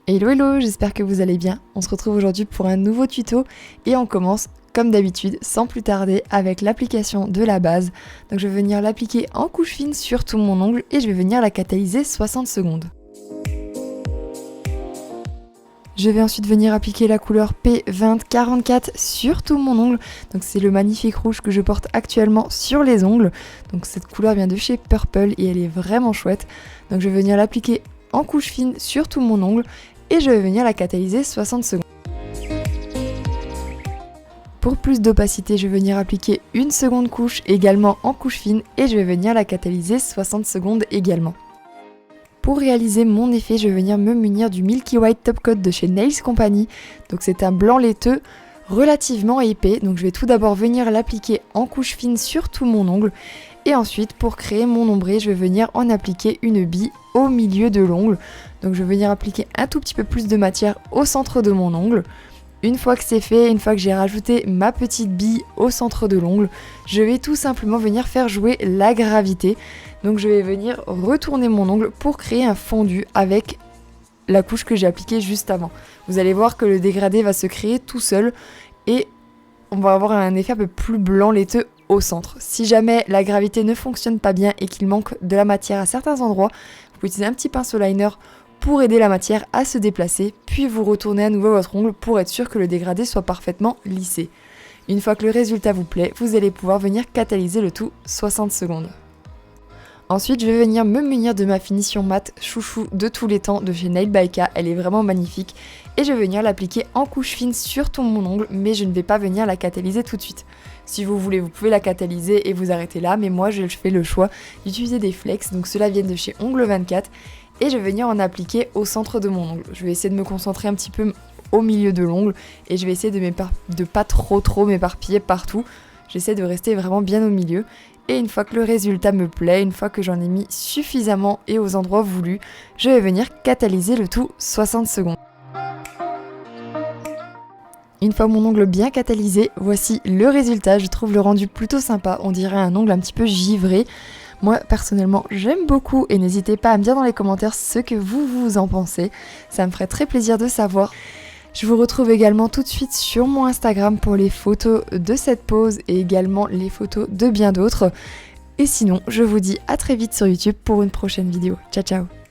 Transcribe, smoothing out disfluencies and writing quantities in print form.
Hello hello, j'espère que vous allez bien. On se retrouve aujourd'hui pour un nouveau tuto et on commence comme d'habitude sans plus tarder avec l'application de la base. Donc je vais venir l'appliquer en couche fine sur tout mon ongle et je vais venir la catalyser 60 secondes. Je vais ensuite venir appliquer la couleur P2044 sur tout mon ongle. Donc c'est le magnifique rouge que je porte actuellement sur les ongles. Donc cette couleur vient de chez Purple et elle est vraiment chouette. Donc je vais venir l'appliquer en couche fine sur tout mon ongle et je vais venir la catalyser 60 secondes. Pour plus d'opacité, je vais venir appliquer une seconde couche également en couche fine et je vais venir la catalyser 60 secondes également. Pour réaliser mon effet, je vais venir me munir du Milky White Top Coat de chez Nails Company. Donc c'est un blanc laiteux relativement épais. Donc je vais tout d'abord venir l'appliquer en couche fine sur tout mon ongle. Et ensuite, pour créer mon ombré, je vais venir en appliquer une bille au milieu de l'ongle. Donc je vais venir appliquer un tout petit peu plus de matière au centre de mon ongle. Une fois que c'est fait, une fois que j'ai rajouté ma petite bille au centre de l'ongle, je vais tout simplement venir faire jouer la gravité. Donc je vais venir retourner mon ongle pour créer un fondu avec la couche que j'ai appliquée juste avant. Vous allez voir que le dégradé va se créer tout seul et on va avoir un effet un peu plus blanc laiteux au centre. Si jamais la gravité ne fonctionne pas bien et qu'il manque de la matière à certains endroits, vous pouvez utiliser un petit pinceau liner pour aider la matière à se déplacer, puis vous retournez à nouveau votre ongle pour être sûr que le dégradé soit parfaitement lissé. Une fois que le résultat vous plaît, vous allez pouvoir venir catalyser le tout 60 secondes. Ensuite, je vais venir me munir de ma finition mat chouchou de tous les temps de chez Nail by K. Elle est vraiment magnifique et je vais venir l'appliquer en couche fine sur tout mon ongle, mais je ne vais pas venir la catalyser tout de suite. Si vous voulez, vous pouvez la catalyser et vous arrêter là, mais moi je fais le choix d'utiliser des flex, donc ceux-là viennent de chez Ongle 24 et je vais venir en appliquer au centre de mon ongle. Je vais essayer de me concentrer un petit peu au milieu de l'ongle et je vais essayer de pas trop m'éparpiller partout. J'essaie de rester vraiment bien au milieu. Et une fois que le résultat me plaît, une fois que j'en ai mis suffisamment et aux endroits voulus, je vais venir catalyser le tout 60 secondes. Une fois mon ongle bien catalysé, voici le résultat. Je trouve le rendu plutôt sympa, on dirait un ongle un petit peu givré. Moi personnellement j'aime beaucoup et n'hésitez pas à me dire dans les commentaires ce que vous en pensez. Ça me ferait très plaisir de savoir. Je vous retrouve également tout de suite sur mon Instagram pour les photos de cette pose et également les photos de bien d'autres. Et sinon, je vous dis à très vite sur YouTube pour une prochaine vidéo. Ciao ciao!